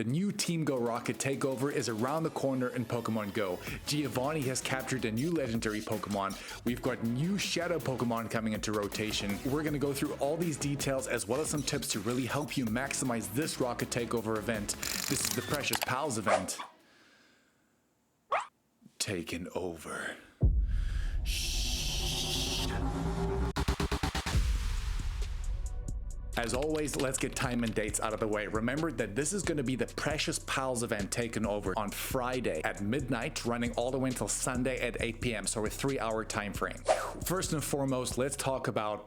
The new Team GO Rocket Takeover is around the corner in Pokemon Go. Giovanni has captured a new legendary Pokemon. We've got new Shadow Pokemon coming into rotation. We're going to go through all these details as well as some tips to really help you maximize this Rocket Takeover event. This is the Precious Pals event. Taken over. As always, let's get time and dates out of the way. Remember that this is going to be the Precious Pals event taken over on Friday at midnight, running all the way until Sunday at 8 p.m. So a 3-hour time frame. First and foremost, let's talk about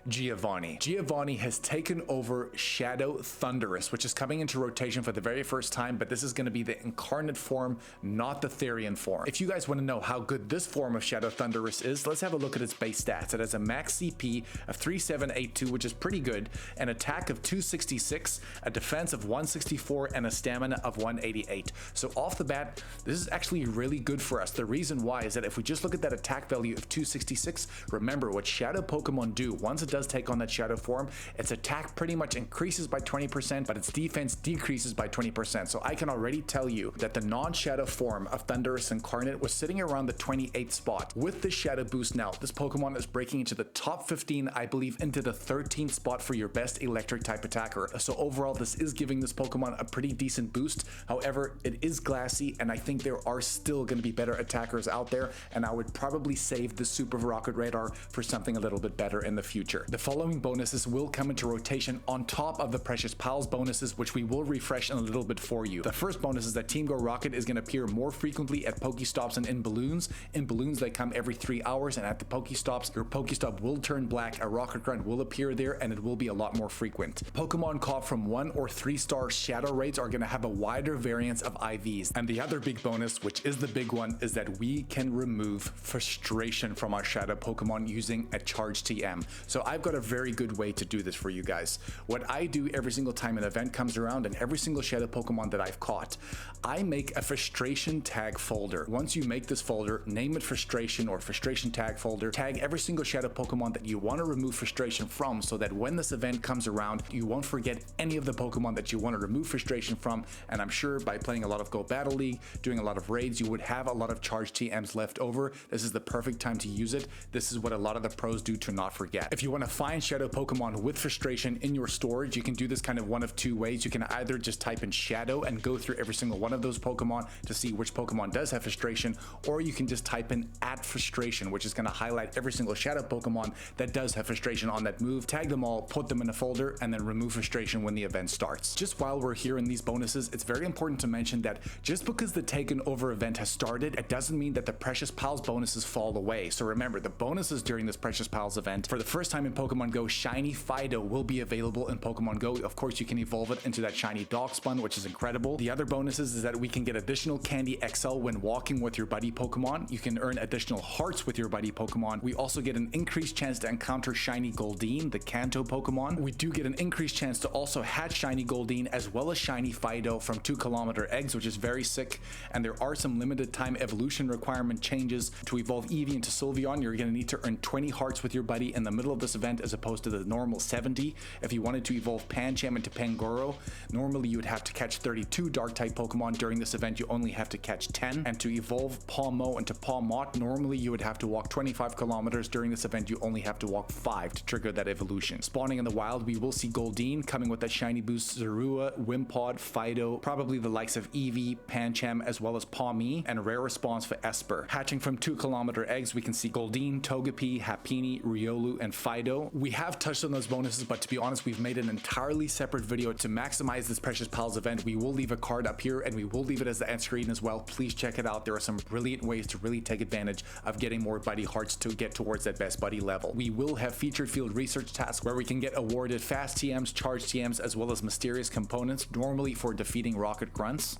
Giovanni. Giovanni has taken over Shadow Thundurus, which is coming into rotation for the very first time, but this is going to be the incarnate form, not the Therian form. If you guys want to know how good this form of Shadow Thundurus is, let's have a look at its base stats. It has a max CP of 3782, which is pretty good, an attack of 266, a defense of 164, and a stamina of 188. So off the bat, this is actually really good for us. The reason why is that if we just look at that attack value of 266, remember what Shadow Pokemon do, once it does take on that Shadow form, its attack pretty much increases by 20%, but its defense decreases by 20%. So I can already tell you that the non-Shadow form of Thundurus Incarnate was sitting around the 28th spot. With the Shadow boost now, this Pokemon is breaking into the top 15, I believe into the 13th spot for your best electric type attacker. So overall, this is giving this Pokemon a pretty decent boost. However, it is glassy, and I think there are still going to be better attackers out there, and I would probably save the Super Rocket Radar for something a little bit better in the future. The following bonuses will come into rotation on top of the Precious Pals bonuses, which we will refresh in a little bit for you. The first bonus is that Team GO Rocket is going to appear more frequently at Pokestops and in balloons. In balloons, they come every 3 hours, and at the Pokestops, your Pokestop will turn black, a Rocket Grunt will appear there, and it will be a lot more frequent. Pokemon caught from 1 or 3-star Shadow raids are going to have a wider variance of IVs. And the other big bonus, which is the big one, is that we can remove frustration from our Shadow Pokemon using a Charge TM. So I've got a very good way to do this for you guys. What I do every single time an event comes around and every single Shadow Pokemon that I've caught, I make a frustration tag folder. Once you make this folder, name it frustration or frustration tag folder, tag every single Shadow Pokemon that you want to remove frustration from, so that when this event comes around, you won't forget any of the Pokemon that you want to remove frustration from. And I'm sure by playing a lot of Go Battle League, doing a lot of raids, you would have a lot of Charge TMs left over. This is the perfect time to use it. This is what a lot of the pros do to not forget. If you want to find Shadow Pokemon with frustration in your storage, you can do this kind of one of two ways. You can either just type in Shadow and go through every single one of those Pokemon to see which Pokemon does have frustration, or you can just type in @frustration, which is going to highlight every single Shadow Pokemon that does have frustration on that move, tag them all, put them in a folder, and then remove frustration when the event starts. Just while we're here in these bonuses, it's very important to mention that just because the Taken Over event has started, it doesn't mean that the Precious Pals bonuses fall away. So remember, the bonuses during this Precious Pals event, for the first time in Pokemon Go, Shiny Fido will be available in Pokemon Go. Of course, you can evolve it into that Shiny Dogspun, which is incredible. The other bonuses is that we can get additional Candy XL when walking with your buddy Pokemon. You can earn additional hearts with your buddy Pokemon. We also get an increased chance to encounter Shiny Goldeen, the Kanto Pokemon. We do get an increased chance to also hatch Shiny Goldeen as well as Shiny Fido from 2-kilometer eggs, which is very sick. And there are some limited time evolution requirement changes. To evolve Eevee into Sylveon, you're going to need to earn 20 hearts with your buddy in the middle of this event as opposed to the normal 70. If you wanted to evolve Pancham into Pangoro, normally you would have to catch 32 Dark-type Pokemon. During this event, you only have to catch 10. And to evolve Pawmo into Pawmot, normally you would have to walk 25 kilometers. During this event, you only have to walk 5 to trigger that evolution. Spawning in the wild, we will see Goldeen coming with that shiny boost, Zorua, Wimpod, Fido, probably the likes of Eevee, Pancham, as well as Pawmi, and a rare response for Esper. Hatching from 2-kilometer eggs, we can see Goldeen, Togepi, Happiny, Riolu, and Fido. We have touched on those bonuses, but to be honest, we've made an entirely separate video to maximize this Precious Pals event. We will leave a card up here, and we will leave it as the end screen as well. Please check it out. There are some brilliant ways to really take advantage of getting more buddy hearts to get towards that best buddy level. We will have featured field research tasks where we can get awarded fast TMs, charge TMs, as well as mysterious components, normally for defeating Rocket Grunts.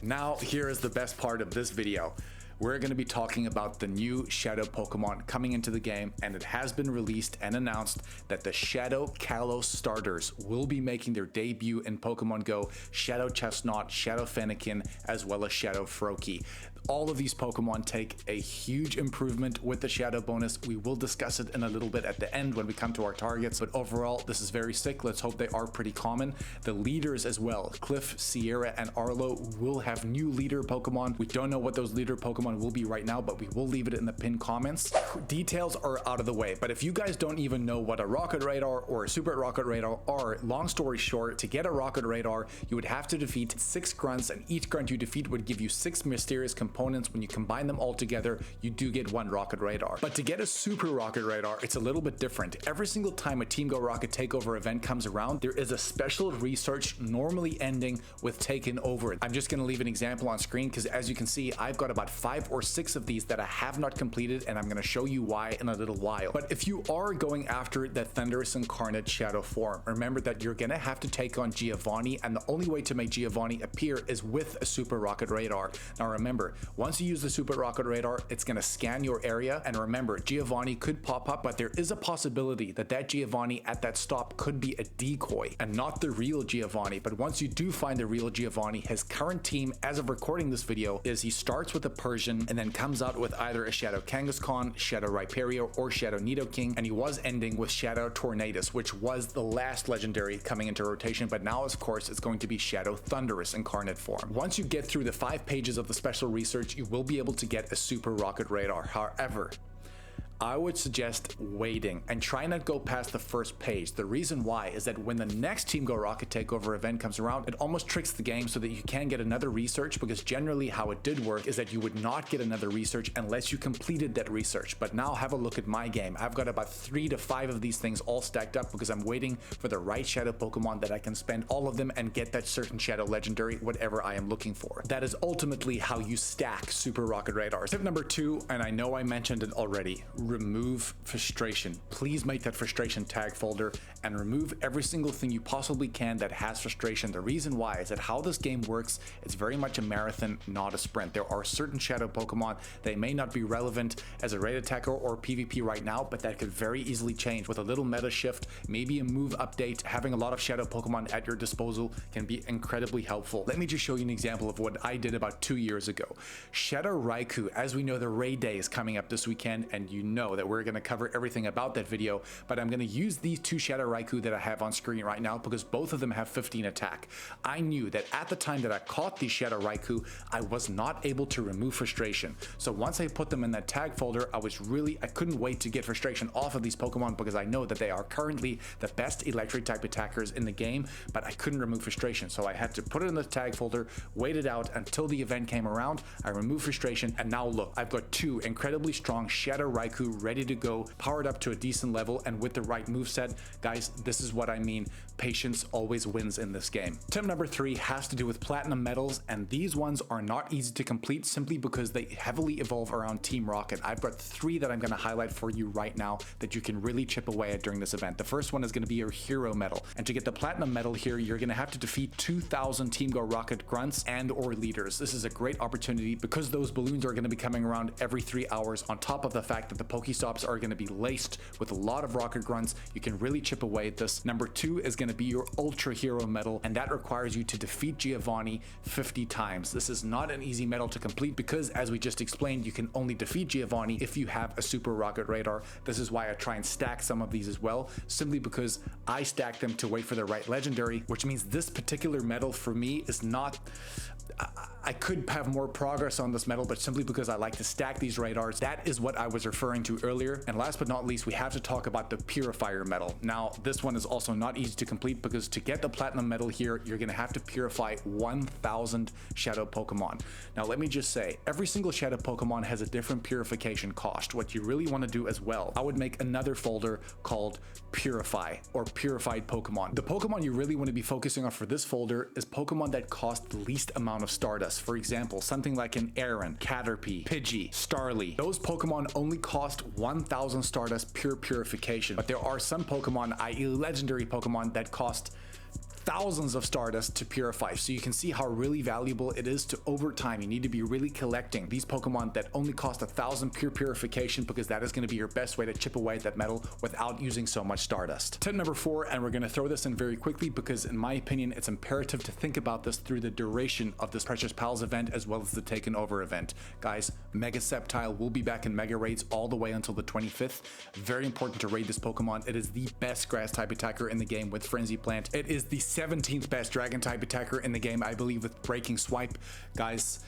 Now, here is the best part of this video. We're going to be talking about the new Shadow Pokemon coming into the game, and it has been released and announced that the Shadow Kalos starters will be making their debut in Pokemon Go. Shadow Chestnut, Shadow Fennekin, as well as Shadow Froakie. All of these Pokemon take a huge improvement with the Shadow bonus. We will discuss it in a little bit at the end when we come to our targets, but overall, this is very sick. Let's hope they are pretty common. The leaders as well, Cliff, Sierra, and Arlo will have new leader Pokemon. We don't know what those leader Pokemon will be right now, but we will leave it in the pinned comments. Details are out of the way, but if you guys don't even know what a Rocket Radar or a Super Rocket Radar are, long story short, to get a Rocket Radar, you would have to defeat 6 grunts, and each grunt you defeat would give you 6 mysterious components. When you combine them all together, you do get 1 Rocket Radar. But to get a Super Rocket Radar, it's a little bit different. Every single time a Team Go Rocket Takeover event comes around, there is a special research normally ending with taken over. I'm just going to leave an example on screen because as you can see, I've got about 5 or 6 of these that I have not completed, and I'm going to show you why in a little while. But if you are going after the Thunderous Incarnate Shadow form, remember that you're going to have to take on Giovanni, and the only way to make Giovanni appear is with a Super Rocket Radar. Now remember, once you use the Super Rocket Radar, it's going to scan your area, and remember, Giovanni could pop up, but there is a possibility that that Giovanni at that stop could be a decoy and not the real Giovanni. But once you do find the real Giovanni, his current team as of recording this video is he starts with a Persian and then comes out with either a Shadow Kangaskhan, Shadow Rhyperior, or Shadow Nidoking, and he was ending with Shadow Tornadus, which was the last legendary coming into rotation, but now of course it's going to be Shadow Thunderous Incarnate form. Once you get through the 5 pages of the special research, you will be able to get a Super Rocket Radar. However, I would suggest waiting and try not go past the first page. The reason why is that when the next Team Go Rocket Takeover event comes around, it almost tricks the game so that you can get another research, because generally how it did work is that you would not get another research unless you completed that research. But now have a look at my game. I've got about 3 to 5 of these things all stacked up because I'm waiting for the right Shadow Pokemon that I can spend all of them and get that certain Shadow Legendary, whatever I am looking for. That is ultimately how you stack Super Rocket Radars. Tip number 2, and I know I mentioned it already, remove frustration. Please make that frustration tag folder and remove every single thing you possibly can that has frustration. The reason why is that how this game works, it's very much a marathon, not a sprint. There are certain Shadow Pokemon, they may not be relevant as a raid attacker or PvP right now, but that could very easily change with a little meta shift, maybe a move update. Having a lot of Shadow Pokemon at your disposal can be incredibly helpful. Let me just show you an example of what I did about 2 years ago. Shadow Raikou, as we know, the raid day is coming up this weekend, and you know that we're going to cover everything about that video, but I'm going to use these 2 Shadow Raikou that I have on screen right now because both of them have 15 attack. I knew that at the time that I caught these Shadow Raikou, I was not able to remove frustration. So once I put them in that tag folder, I couldn't wait to get frustration off of these Pokemon because I know that they are currently the best electric type attackers in the game, but I couldn't remove frustration. So I had to put it in the tag folder, wait it out until the event came around, I removed frustration, and now look, I've got 2 incredibly strong Shadow Raikou ready to go, powered up to a decent level and with the right moveset. Guys, this is what I mean. Patience always wins in this game. Tip number 3 has to do with platinum medals, and these ones are not easy to complete simply because they heavily evolve around Team Rocket. I've got 3 that I'm going to highlight for you right now that you can really chip away at during this event. The first one is going to be your hero medal, and to get the platinum medal here, you're going to have to defeat 2,000 Team Go Rocket grunts and or leaders. This is a great opportunity because those balloons are going to be coming around every 3 hours, on top of the fact that the Pokestops are going to be laced with a lot of rocket grunts. You can really chip away at this. Number 2 is going to be your Ultra Hero medal, and that requires you to defeat Giovanni 50 times. This is not an easy medal to complete because, as we just explained, you can only defeat Giovanni if you have a Super Rocket Radar. This is why I try and stack some of these as well, simply because I stack them to wait for the right legendary, which means this particular medal for me is not... I could have more progress on this medal, but simply because I like to stack these radars, that is what I was referring to earlier. And last but not least, we have to talk about the Purifier medal. Now, this one is also not easy to complete because to get the platinum medal here, you're going to have to purify 1,000 Shadow Pokemon. Now, let me just say, every single Shadow Pokemon has a different purification cost. What you really want to do as well, I would make another folder called Purify or Purified Pokemon. The Pokemon you really want to be focusing on for this folder is Pokemon that cost the least amount of Stardust. For example, something like an Aaron, Caterpie, Pidgey, Starly. Those Pokemon only cost 1,000 Stardust pure purification, but there are some Pokemon, i.e. legendary Pokemon, that cost thousands of Stardust to purify. So you can see how really valuable it is to, over time, you need to be really collecting these Pokemon that only cost 1,000 pure purification, because that is going to be your best way to chip away at that metal without using so much Stardust. Tip number 4, and we're going to throw this in very quickly because in my opinion, it's imperative to think about this through the duration of this Precious Pals event as well as the Taken Over event. Guys, Mega Sceptile will be back in Mega Raids all the way until the 25th. Very important to raid this Pokemon. It is the best grass type attacker in the game with Frenzy Plant. It is the 17th best dragon type attacker in the game, I believe, with Breaking Swipe. Guys,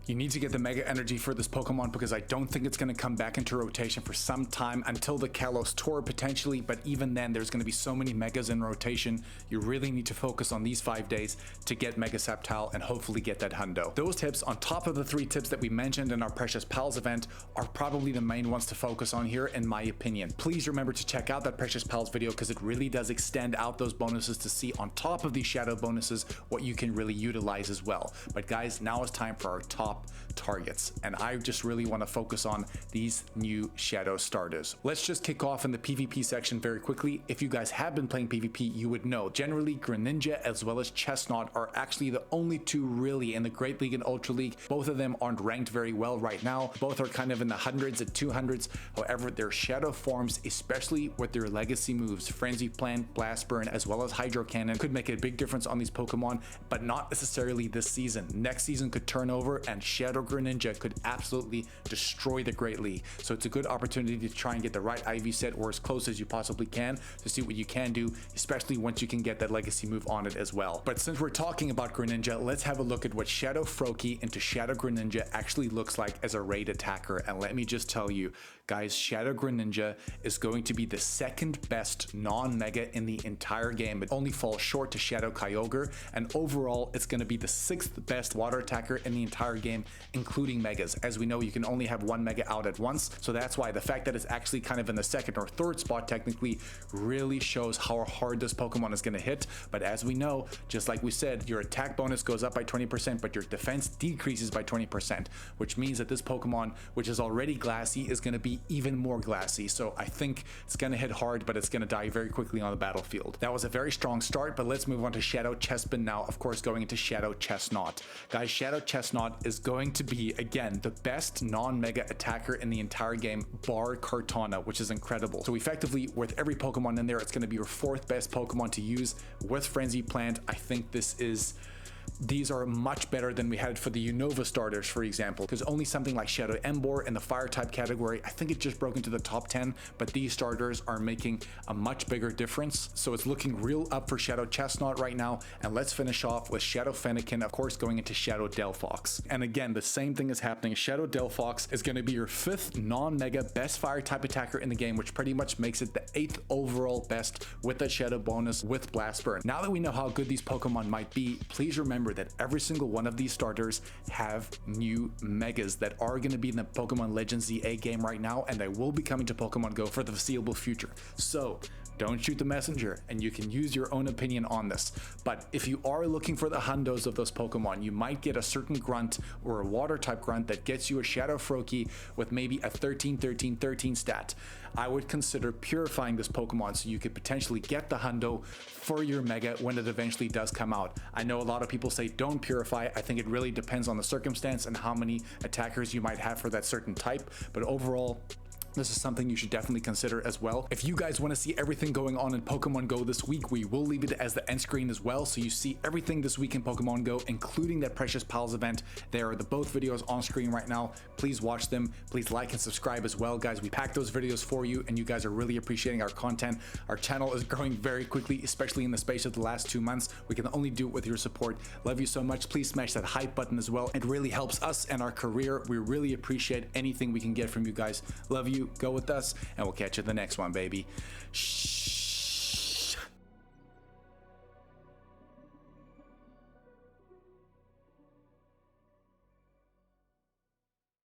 you need to get the Mega Energy for this Pokemon because I don't think it's going to come back into rotation for some time until the Kalos Tour potentially, but even then there's going to be so many Megas in rotation. You really need to focus on these 5 days to get Mega Sceptile and hopefully get that Hundo. Those tips on top of the 3 tips that we mentioned in our Precious Pals event are probably the main ones to focus on here in my opinion. Please remember to check out that Precious Pals video because it really does extend out those bonuses to see on top of these shadow bonuses what you can really utilize as well. But guys, now it's time for our top targets, and I just really want to focus on these new shadow starters. Let's just kick off in the PvP section very quickly. If you guys have been playing PvP, you would know generally Greninja as well as Chestnut are actually the only 2 really in the Great League and Ultra League. Both of them aren't ranked very well right now. Both are kind of in the hundreds and 200s. However, their shadow forms, especially with their legacy moves, Frenzy Plant, Blast Burn, as well as Hydro Cannon, could make a big difference on these Pokemon, but not necessarily this season. Next season could turn over and Shadow Greninja could absolutely destroy the Great League. So it's a good opportunity to try and get the right IV set or as close as you possibly can to see what you can do, especially once you can get that legacy move on it as well. But since we're talking about Greninja, let's have a look at what Shadow Froakie into Shadow Greninja actually looks like as a raid attacker. And let me just tell you, guys, Shadow Greninja is going to be the 2nd best non-mega in the entire game. It only falls short to Shadow Kyogre, and overall it's going to be the 6th best water attacker in the entire game, including megas. As we know, you can only have 1 mega out at once, so that's why the fact that it's actually kind of in the 2nd or 3rd spot technically really shows how hard this Pokemon is going to hit. But as we know, just like we said, your attack bonus goes up by 20%, but your defense decreases by 20%, which means that this Pokemon, which is already glassy, is going to be even more glassy. So I think it's going to hit hard, but it's going to die very quickly on the battlefield. That was a very strong start, but let's move on to Shadow Chespin now, of course going into Shadow Chestnut. Guys, Shadow Chestnut is going to be, again, the best non-mega attacker in the entire game, bar Kartana, which is incredible. So effectively, with every Pokemon in there, it's going to be your 4th best Pokemon to use with Frenzy Plant. I think these are much better than we had for the Unova starters, for example, because only something like Shadow Emboar in the fire type category, I think it just broke into the top 10, but these starters are making a much bigger difference. So it's looking real up for Shadow Chestnut right now. And let's finish off with Shadow Fennekin, of course, going into Shadow Delphox. And again, the same thing is happening. Shadow Delphox is going to be your 5th non-mega best fire type attacker in the game, which pretty much makes it the 8th overall best with that shadow bonus with Blast Burn. Now that we know how good these Pokemon might be, please remember that every single one of these starters have new megas that are going to be in the Pokemon Legends ZA game right now, and they will be coming to Pokemon Go for the foreseeable future. So don't shoot the messenger, and you can use your own opinion on this. But if you are looking for the hundos of those Pokemon, you might get a certain grunt or a water type grunt that gets you a Shadow Froakie with maybe a 13-13-13 stat. I would consider purifying this Pokemon so you could potentially get the hundo for your mega when it eventually does come out. I know a lot of people say don't purify. I think it really depends on the circumstance and how many attackers you might have for that certain type, but overall, this is something you should definitely consider as well. If you guys want to see everything going on in Pokemon Go this week, we will leave it as the end screen as well, so you see everything this week in Pokemon Go, including that Precious Pals event. There are both videos on screen right now. Please watch them. Please like and subscribe as well, guys. We packed those videos for you, and you guys are really appreciating our content. Our channel is growing very quickly, especially in the space of the last 2 months. We can only do it with your support. Love you so much. Please smash that hype button as well. It really helps us and our career. We really appreciate anything we can get from you guys. Love you. Go with us, and we'll catch you in the next one, baby. Shh.